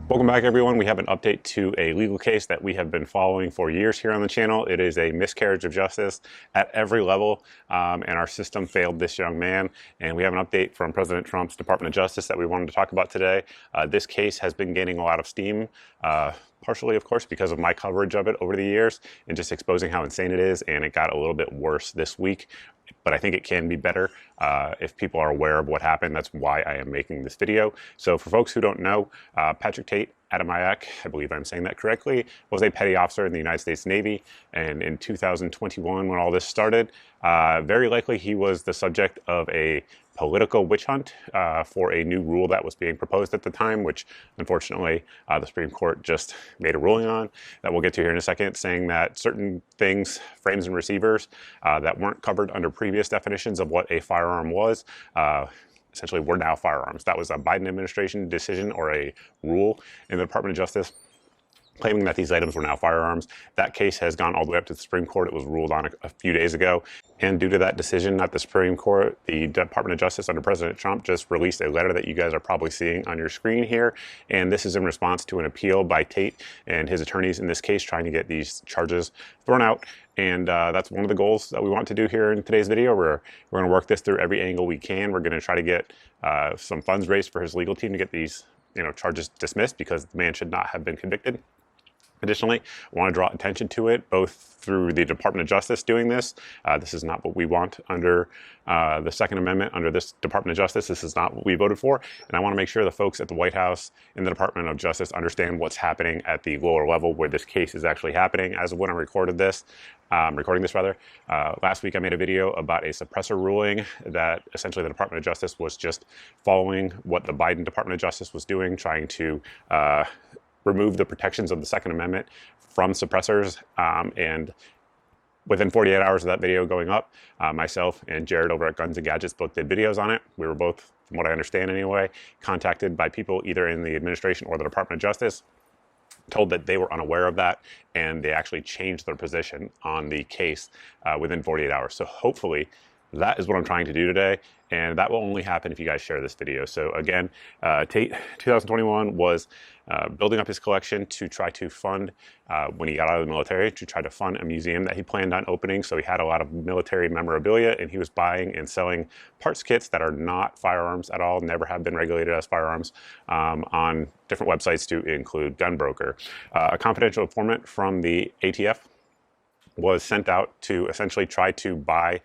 Welcome back, everyone. We have an update to a legal case that we have been following for years here on the channel. It is a miscarriage of justice at every level, and our system failed this young man. And we have an update from President Trump's Department of Justice that we wanted to talk about today. This case has been gaining a lot of steam, partially, of course, because of my coverage of it over the years and just exposing how insane it is. And it got a little bit worse this week, but I think it can be better if people are aware of what happened. That's why I am making this video. So for folks who don't know, Patrick Tate, Adamiak, I believe I'm saying that correctly, was a petty officer in the United States Navy. And in 2021, when all this started, very likely he was the subject of a political witch hunt for a new rule that was being proposed at the time, which unfortunately the Supreme Court just made a ruling on that we'll get to here in a second, saying that certain things, frames and receivers, that weren't covered under previous definitions of what a firearm was, essentially were now firearms. That was a Biden administration decision or a rule in the Department of Justice claiming that these items were now firearms. That case has gone all the way up to the Supreme Court. It was ruled on a few days ago. And due to that decision at the Supreme Court, the Department of Justice under President Trump just released a letter that you guys are probably seeing on your screen here. And this is in response to an appeal by Tate and his attorneys in this case trying to get these charges thrown out. And that's one of the goals that we want to do here in today's video. We're going to work this through every angle we can. We're going to try to get some funds raised for his legal team to get these charges dismissed, because the man should not have been convicted. Additionally, I want to draw attention to it, both through the Department of Justice doing this. This is not what we want under the Second Amendment, under this Department of Justice. This is not what we voted for. And I want to make sure the folks at the White House and the Department of Justice understand what's happening at the lower level where this case is actually happening. As of when I'm recording this, last week I made a video about a suppressor ruling that essentially the Department of Justice was just following what the Biden Department of Justice was doing, trying to remove the protections of the Second Amendment from suppressors. And within 48 hours of that video going up, myself and Jared over at Guns and Gadgets both did videos on it. We were both, from what I understand anyway, contacted by people either in the administration or the Department of Justice, told that they were unaware of that, and they actually changed their position on the case within 48 hours. So hopefully that is what I'm trying to do today, and that will only happen if you guys share this video. So again, Tate, 2021, was building up his collection to try to fund, when he got out of the military, to try to fund a museum that he planned on opening. So he had a lot of military memorabilia, and he was buying and selling parts kits that are not firearms at all, never have been regulated as firearms, on different websites to include Gunbroker. A confidential informant from the ATF was sent out to essentially try to buy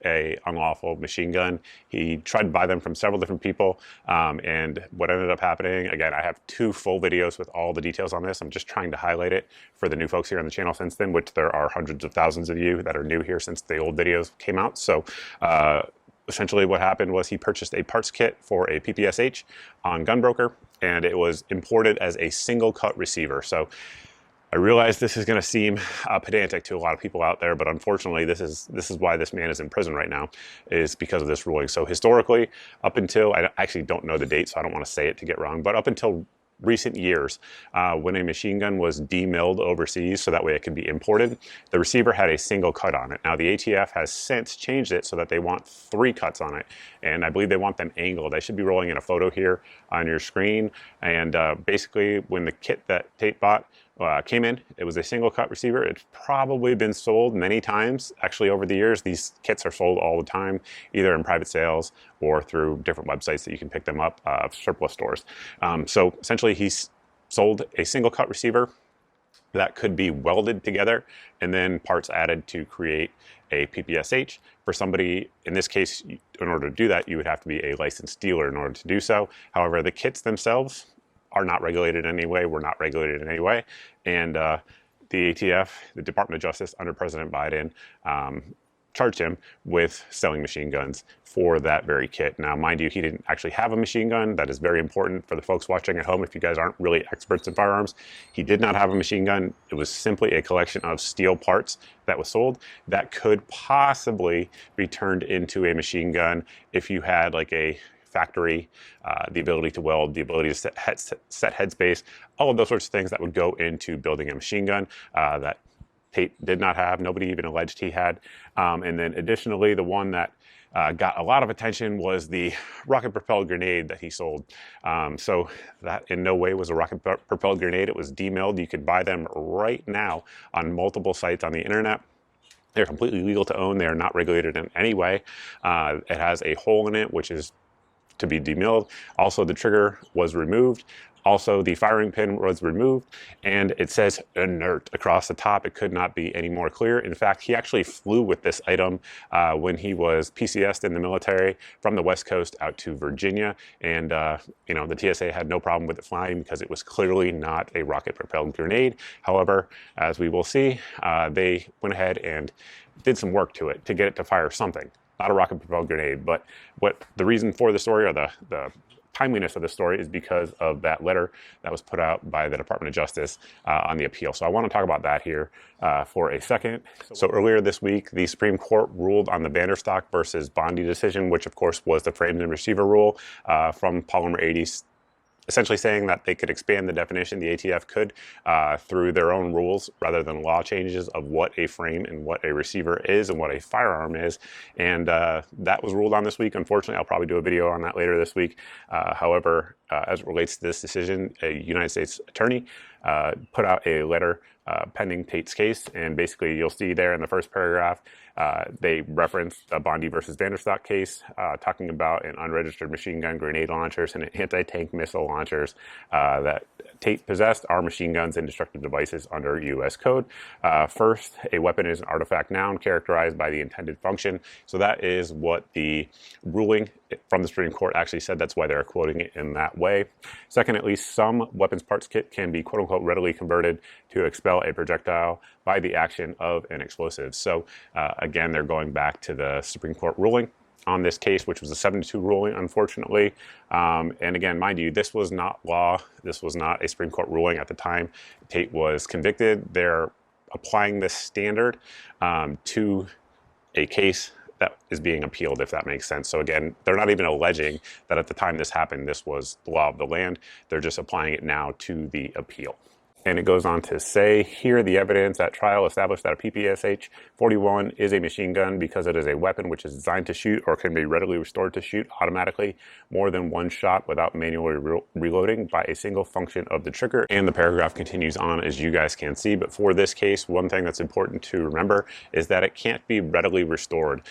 a unlawful machine gun. He tried to buy them from several different people, and what ended up happening, again, I have 2 full videos with all the details on this. I'm just trying to highlight it for the new folks here on the channel since then, which there are hundreds of thousands of you that are new here since the old videos came out. So essentially what happened was he purchased a parts kit for a PPSH on Gunbroker, and it was imported as a single cut receiver. So I realize this is going to seem pedantic to a lot of people out there, but unfortunately, this is why this man is in prison right now, is because of this ruling. So historically, up until, I actually don't know the date, so I don't want to say it to get wrong, but up until recent years, when a machine gun was demilled overseas so that way it could be imported, the receiver had a single cut on it. Now the ATF has since changed it so that they want 3 cuts on it, and I believe they want them angled. I should be rolling in a photo here on your screen, and basically when the kit that Tate bought came in, it was a single cut receiver. It's probably been sold many times actually over the years. These kits are sold all the time, either in private sales or through different websites that you can pick them up, surplus stores. So essentially he's sold a single cut receiver that could be welded together and then parts added to create a PPSH. For somebody, in this case, in order to do that, you would have to be a licensed dealer in order to do so. However, the kits themselves are not regulated in any way. We're not regulated in any way. And the ATF, the Department of Justice under President Biden, charged him with selling machine guns for that very kit. Now, mind you, he didn't actually have a machine gun. That is very important for the folks watching at home if you guys aren't really experts in firearms. He did not have a machine gun. It was simply a collection of steel parts that was sold that could possibly be turned into a machine gun if you had like a factory, the ability to weld, the ability to set headspace, all of those sorts of things that would go into building a machine gun that Tate did not have. Nobody even alleged he had. And then additionally, the one that got a lot of attention was the rocket-propelled grenade that he sold. So that in no way was a rocket-propelled grenade. It was demilled. You could buy them right now on multiple sites on the internet. They're completely legal to own. They are not regulated in any way. It has a hole in it, which is to be demilled. Also, the trigger was removed. Also, the firing pin was removed, and it says inert across the top. It could not be any more clear. In fact, he actually flew with this item when he was PCS'd in the military from the West Coast out to Virginia, and you know, the TSA had no problem with it flying because it was clearly not a rocket-propelled grenade. However, as we will see, they went ahead and did some work to it to get it to fire something. Not a rocket-propelled grenade, but what the reason for the story, or the timeliness of the story, is because of that letter that was put out by the Department of Justice on the appeal. So I want to talk about that here for a second. So earlier this week, the Supreme Court ruled on the Vanderstock versus Bondi decision, which of course was the framed and receiver rule from Polymer 80, essentially saying that they could expand the definition, the ATF could, through their own rules rather than law changes of what a frame and what a receiver is and what a firearm is. And that was ruled on this week. Unfortunately, I'll probably do a video on that later this week. However, as it relates to this decision, a United States attorney put out a letter pending Tate's case, and basically you'll see there in the first paragraph, they referenced a Bondi versus Vanderstock case, talking about an unregistered machine gun, grenade launchers, and anti-tank missile launchers that Tate possessed are machine guns and destructive devices under U.S. code. First, a weapon is an artifact noun characterized by the intended function. So that is what the ruling from the Supreme Court actually said. That's why they're quoting it in that way. Second, at least some weapons parts kit can be quote unquote readily converted to expel a projectile by the action of an explosive. So again, they're going back to the Supreme Court ruling on this case, which was a 7-2 ruling, unfortunately. And again, mind you, this was not law. This was not a Supreme Court ruling at the time Tate was convicted. They're applying this standard to a case that is being appealed, if that makes sense. So again, they're not even alleging that at the time this happened, this was the law of the land. They're just applying it now to the appeal. And it goes on to say, here the evidence at trial established that a PPSH 41 is a machine gun because it is a weapon which is designed to shoot or can be readily restored to shoot automatically more than one shot without manually reloading by a single function of the trigger. And the paragraph continues on, as you guys can see. But for this case, one thing that's important to remember is that it can't be readily restored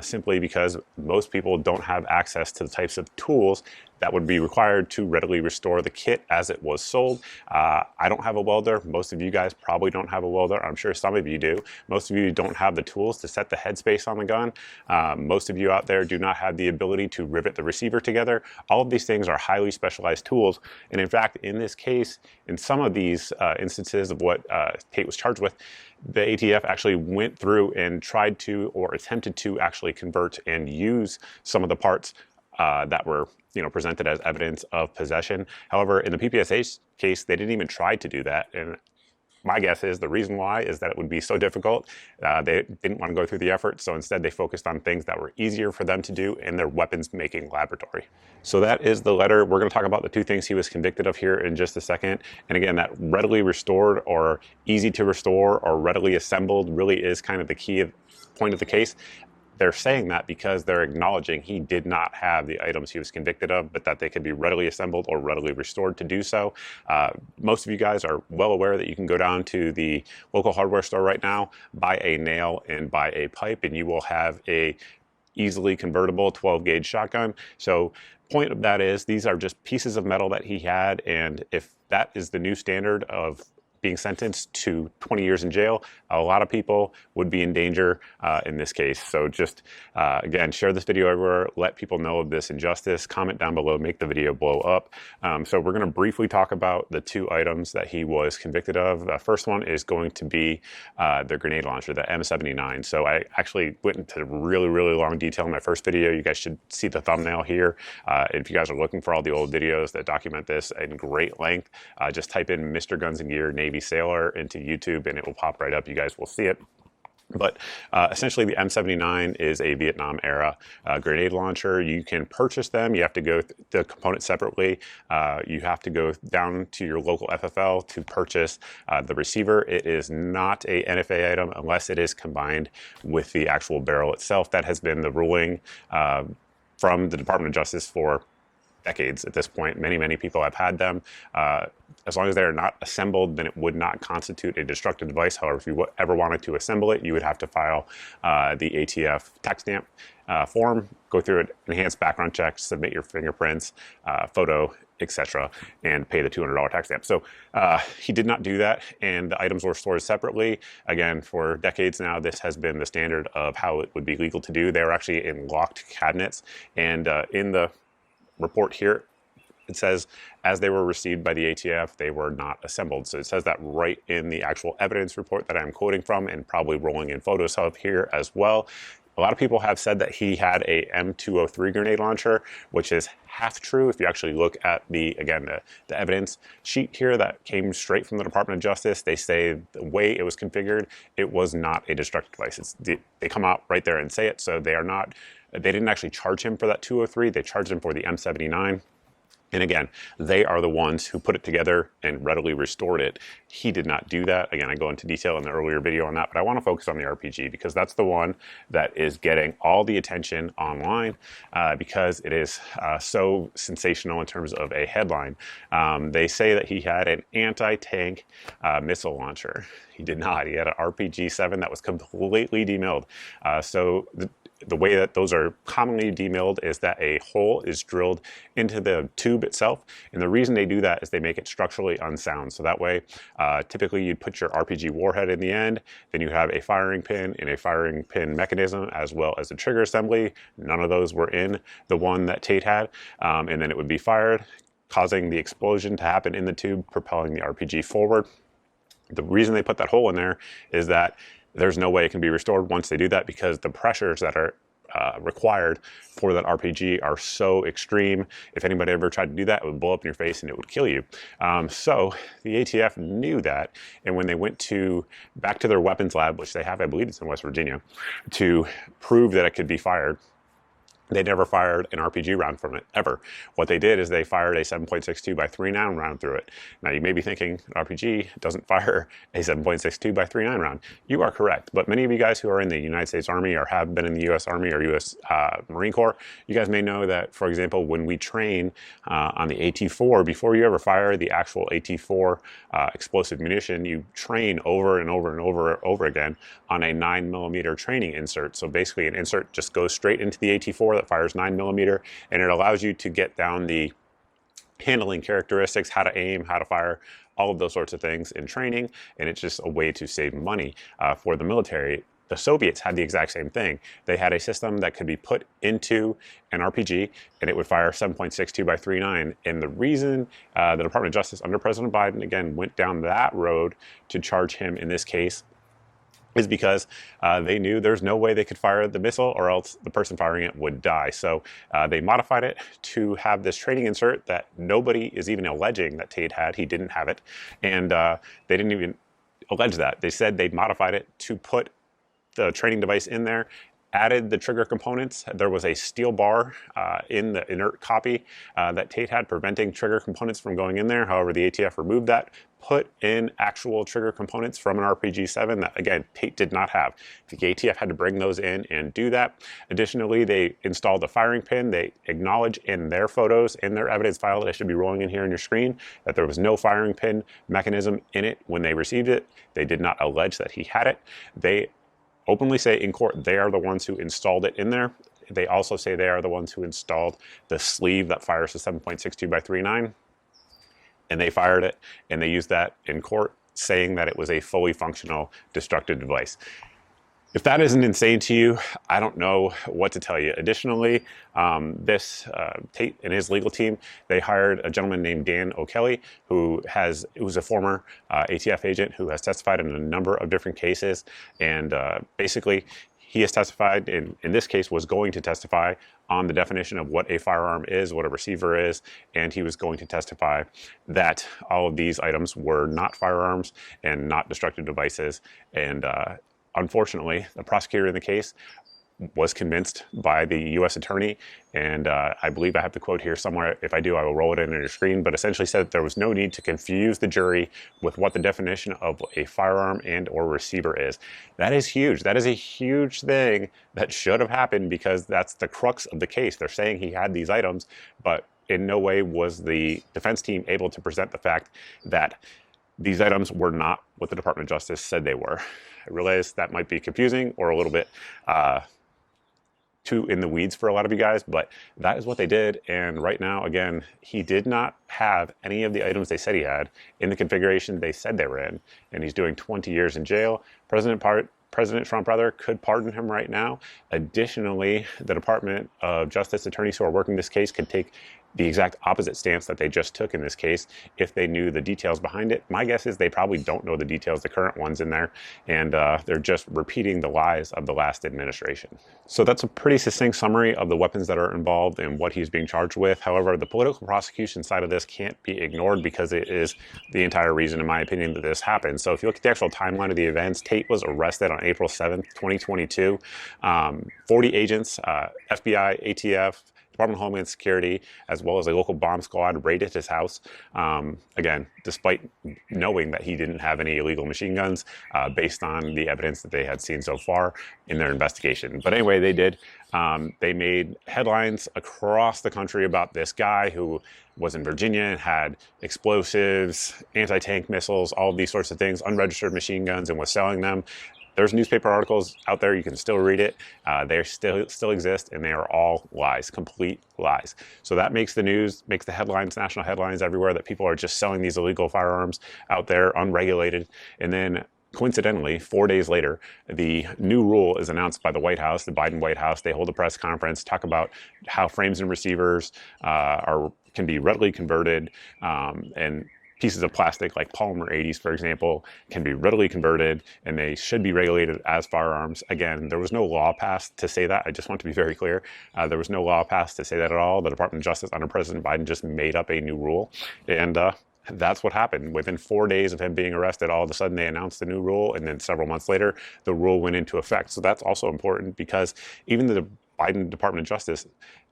simply because most people don't have access to the types of tools that would be required to readily restore the kit as it was sold. I don't have a welder. Most of you guys probably don't have a welder. I'm sure some of you do. Most of you don't have the tools to set the headspace on the gun. Most of you out there do not have the ability to rivet the receiver together. All of these things are highly specialized tools. And in fact, in this case, in some of these instances of what Tate was charged with, the ATF actually went through and tried to, or attempted to actually convert and use some of the parts that were presented as evidence of possession. However, in the PPSH case, they didn't even try to do that. And my guess is the reason why is that it would be so difficult. They didn't want to go through the effort, so instead they focused on things that were easier for them to do in their weapons making laboratory. So that is the letter. We're going to talk about the two things he was convicted of here in just a second. And again, that readily restored or easy to restore or readily assembled really is kind of the key point of the case. They're saying that because they're acknowledging he did not have the items he was convicted of, but that they could be readily assembled or readily restored to do so. Most of you guys are well aware that you can go down to the local hardware store right now, buy a nail and buy a pipe, and you will have a easily convertible 12-gauge shotgun. So point of that is these are just pieces of metal that he had, and if that is the new standard of being sentenced to 20 years in jail, a lot of people would be in danger in this case. So just, again, share this video everywhere, let people know of this injustice, comment down below, make the video blow up. So we're gonna briefly talk about the two items that he was convicted of. The first one is going to be the grenade launcher, the M79. So I actually went into really, really long detail in my first video. You guys should see the thumbnail here. If you guys are looking for all the old videos that document this in great length, just type in Mr. Guns and Gear Navy Sailor into YouTube and it will pop right up. You guys will see it. But essentially, the M79 is a Vietnam era grenade launcher. You can purchase them. You have to go the components separately. You have to go down to your local FFL to purchase the receiver. It is not a NFA item unless it is combined with the actual barrel itself. That has been the ruling from the Department of Justice for decades at this point. Many people have had them. As long as they're not assembled, then it would not constitute a destructive device. However, if you ever wanted to assemble it, you would have to file the ATF tax stamp form, go through an enhanced background check, submit your fingerprints, photo, etc., and pay the $200 tax stamp. So he did not do that, and the items were stored separately. Again, for decades now, this has been the standard of how it would be legal to do. They were actually in locked cabinets, and in the report here, it says, as they were received by the ATF, they were not assembled. So it says that right in the actual evidence report that I'm quoting from, and probably rolling in photos of here as well. A lot of people have said that he had a M203 grenade launcher, which is half true. If you actually look at the evidence sheet here that came straight from the Department of Justice, they say the way it was configured, it was not a destructive device. They come out right there and say it, so they didn't actually charge him for that 203, they charged him for the M79. And again, they are the ones who put it together and readily restored it. He did not do that. Again, I go into detail in the earlier video on that, but I want to focus on the RPG because that's the one that is getting all the attention online because it is so sensational in terms of a headline. They say that he had an anti-tank missile launcher. He did not. He had an RPG-7 that was completely demilled. The way that those are commonly demilled is that a hole is drilled into the tube itself. And the reason they do that is they make it structurally unsound. So that way, typically you'd put your RPG warhead in the end, then you have a firing pin and a firing pin mechanism, as well as a trigger assembly. None of those were in the one that Tate had. And then it would be fired, causing the explosion to happen in the tube, propelling the RPG forward. The reason they put that hole in there is that there's no way it can be restored once they do that because the pressures that are required for that RPG are so extreme. If anybody ever tried to do that, it would blow up in your face and it would kill you. So the ATF knew that, and when they went back to their weapons lab, which they have, I believe it's in West Virginia, to prove that it could be fired, they never fired an RPG round from it, ever. What they did is they fired a 7.62 by 39 round through it. Now you may be thinking, RPG doesn't fire a 7.62 by 39 round. You are correct, but many of you guys who are in the United States Army or have been in the U.S. Army or U.S. Marine Corps, you guys may know that, for example, when we train on the AT-4, before you ever fire the actual AT-4 explosive munition, you train over and over again on a 9mm training insert. So basically an insert just goes straight into the AT-4 that fires 9mm, and it allows you to get down the handling characteristics, how to aim, how to fire, all of those sorts of things in training, and it's just a way to save money for the military. The Soviets had the exact same thing. They had a system that could be put into an RPG and it would fire 7.62 by 39. And the reason the Department of Justice under President Biden, again, went down that road to charge him in this case is because they knew there's no way they could fire the missile or else the person firing it would die. So they modified it to have this training insert that nobody is even alleging that Tate had. He didn't have it. And they didn't even allege that. They said they modified it to put the training device in there, added the trigger components. There was a steel bar in the inert copy that Tate had, preventing trigger components from going in there. However, the ATF removed that, put in actual trigger components from an RPG-7 that, again, Tate did not have. The ATF had to bring those in and do that. Additionally, they installed a firing pin. They acknowledge in their photos, in their evidence file that I should be rolling in here on your screen, that there was no firing pin mechanism in it when they received it. They did not allege that he had it. They openly say in court they are the ones who installed it in there. They also say they are the ones who installed the sleeve that fires the 7.62 by 39, and they fired it, and they used that in court, saying that it was a fully functional destructive device. If that isn't insane to you, I don't know what to tell you. Additionally, Tate and his legal team, they hired a gentleman named Dan O'Kelly, who was a former ATF agent who has testified in a number of different cases. And basically, he has testified, in this case, was going to testify on the definition of what a firearm is, what a receiver is, and he was going to testify that all of these items were not firearms and not destructive devices. And unfortunately, the prosecutor in the case was convinced by the U.S. attorney, and I believe I have the quote here somewhere. If I do, I will roll it in on your screen, but essentially said that there was no need to confuse the jury with what the definition of a firearm and or receiver is. That is huge. That is a huge thing that should have happened, because that's the crux of the case. They're saying he had these items, but in no way was the defense team able to present the fact that these items were not what the Department of Justice said they were. I realize that might be confusing or a little bit too in the weeds for a lot of you guys, but that is what they did. And right now, again, he did not have any of the items they said he had in the configuration they said they were in, and he's doing 20 years in jail. President Trump could pardon him right now. Additionally, the Department of Justice attorneys who are working this case could take the exact opposite stance that they just took in this case if they knew the details behind it. My guess is they probably don't know the details, the current ones in there, and they're just repeating the lies of the last administration. So that's a pretty succinct summary of the weapons that are involved and what he's being charged with. However, the political prosecution side of this can't be ignored, because it is the entire reason, in my opinion, that this happened. So if you look at the actual timeline of the events, Tate was arrested on April 7th, 2022. 40 agents, FBI, ATF, Department of Homeland Security, as well as a local bomb squad, raided his house. Again, despite knowing that he didn't have any illegal machine guns, based on the evidence that they had seen so far in their investigation. But anyway, they did. They made headlines across the country about this guy who was in Virginia and had explosives, anti-tank missiles, all of these sorts of things, unregistered machine guns, and was selling them. There's newspaper articles out there. You can still read it. They still exist, and they are all lies, complete lies. So that makes the news, makes the headlines, national headlines everywhere, that people are just selling these illegal firearms out there, unregulated. And then coincidentally, 4 days later, the new rule is announced by the White House, the Biden White House. They hold a press conference, talk about how frames and receivers can be readily converted, and pieces of plastic like polymer 80s, for example, can be readily converted, and they should be regulated as firearms. Again, there was no law passed to say that. I just want to be very clear. There was no law passed to say that at all. The Department of Justice under President Biden just made up a new rule, and that's what happened. Within 4 days of him being arrested, all of a sudden they announced the new rule, and then several months later, the rule went into effect. So that's also important, because even the Biden Department of Justice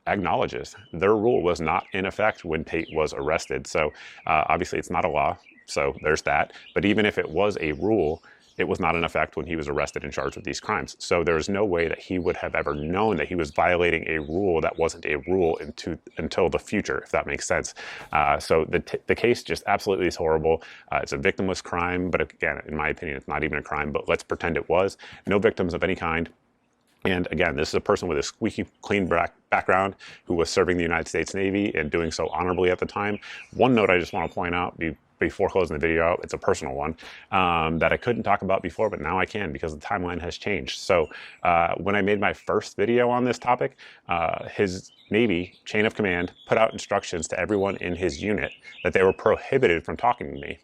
acknowledges their rule was not in effect when Tate was arrested. So obviously it's not a law, so there's that. But even if it was a rule, it was not in effect when he was arrested and charged with these crimes. So there's no way that he would have ever known that he was violating a rule that wasn't a rule until the future, if that makes sense. So the case just absolutely is horrible. It's a victimless crime, but again, in my opinion, it's not even a crime, but let's pretend it was. No victims of any kind. And again, this is a person with a squeaky clean background who was serving the United States Navy and doing so honorably at the time. One note I just want to point out before closing the video out, it's a personal one, that I couldn't talk about before, but now I can, because the timeline has changed. So when I made my first video on this topic, his Navy chain of command put out instructions to everyone in his unit that they were prohibited from talking to me.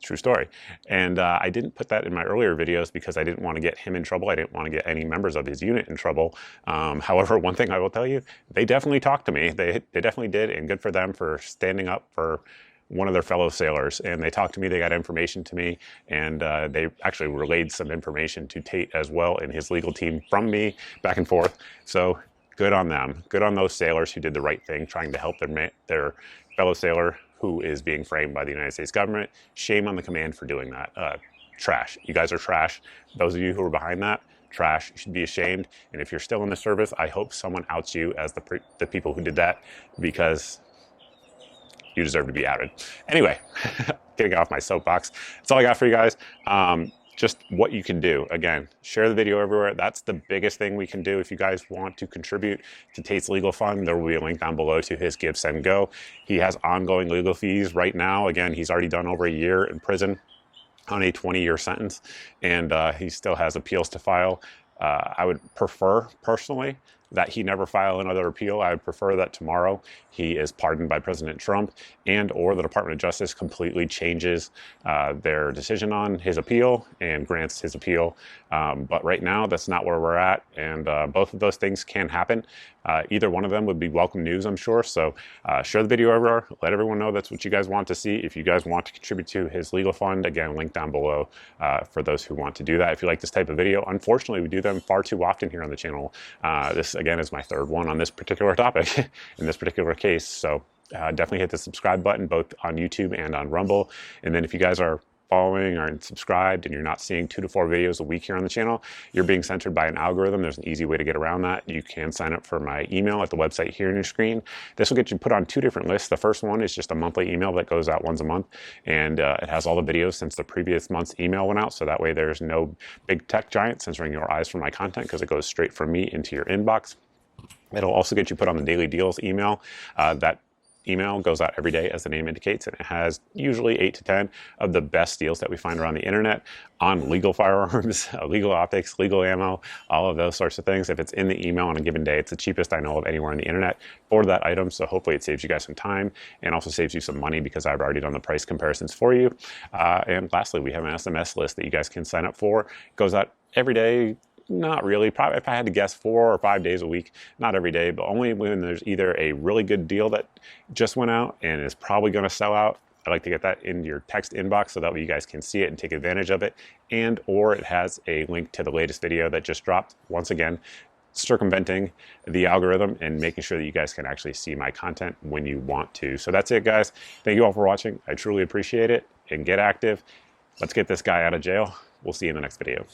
True story. And I didn't put that in my earlier videos because I didn't want to get him in trouble. I didn't want to get any members of his unit in trouble. However, one thing I will tell you, they definitely talked to me. They definitely did, and good for them for standing up for one of their fellow sailors. And they talked to me, they got information to me, and they actually relayed some information to Tate as well and his legal team from me back and forth. So good on them. Good on those sailors who did the right thing, trying to help their fellow sailor who is being framed by the United States government. Shame on the command for doing that. Trash. You guys are trash. Those of you who are behind that, trash. You should be ashamed. And if you're still in the service, I hope someone outs you as the people who did that, because you deserve to be outed. Anyway, getting off my soapbox. That's all I got for you guys. Just what you can do. Again, share the video everywhere. That's the biggest thing we can do. If you guys want to contribute to Tate's legal fund, there will be a link down below to his Give, Send, Go. He has ongoing legal fees right now. Again, he's already done over a year in prison on a 20-year sentence, and he still has appeals to file. I would prefer, personally, that he never file another appeal. I would prefer that tomorrow he is pardoned by President Trump, and or the Department of Justice completely changes their decision on his appeal and grants his appeal. But right now, that's not where we're at, and both of those things can happen. Either one of them would be welcome news, I'm sure. So share the video over, let everyone know that's what you guys want to see. If you guys want to contribute to his legal fund, again, link down below for those who want to do that. If you like this type of video, unfortunately, we do them far too often here on the channel. This, again, is my third one on this particular topic in this particular case. So definitely hit the subscribe button both on YouTube and on Rumble. And then if you guys are following or subscribed and you're not seeing 2 to 4 videos a week here on the channel, you're being censored by an algorithm. There's an easy way to get around that. You can sign up for my email at the website here on your screen. This will get you put on 2 different lists. The first one is just a monthly email that goes out once a month, and it has all the videos since the previous month's email went out, so that way there's no big tech giant censoring your eyes from my content, because it goes straight from me into your inbox. It'll also get you put on the daily deals email. That email goes out every day, as the name indicates, and it has usually 8 to 10 of the best deals that we find around the internet on legal firearms, legal optics, legal ammo, all of those sorts of things. If it's in the email on a given day, it's the cheapest I know of anywhere on the internet for that item. So hopefully it saves you guys some time and also saves you some money, because I've already done the price comparisons for you. And lastly, we have an SMS list that you guys can sign up for. It goes out every day. Not really. Probably, if I had to guess, 4 or 5 days a week. Not every day, but only when there's either a really good deal that just went out and is probably going to sell out. I like to get that into your text inbox so that way you guys can see it and take advantage of it. And or it has a link to the latest video that just dropped. Once again, circumventing the algorithm and making sure that you guys can actually see my content when you want to. So that's it, guys. Thank you all for watching. I truly appreciate it. And get active. Let's get this guy out of jail. We'll see you in the next video.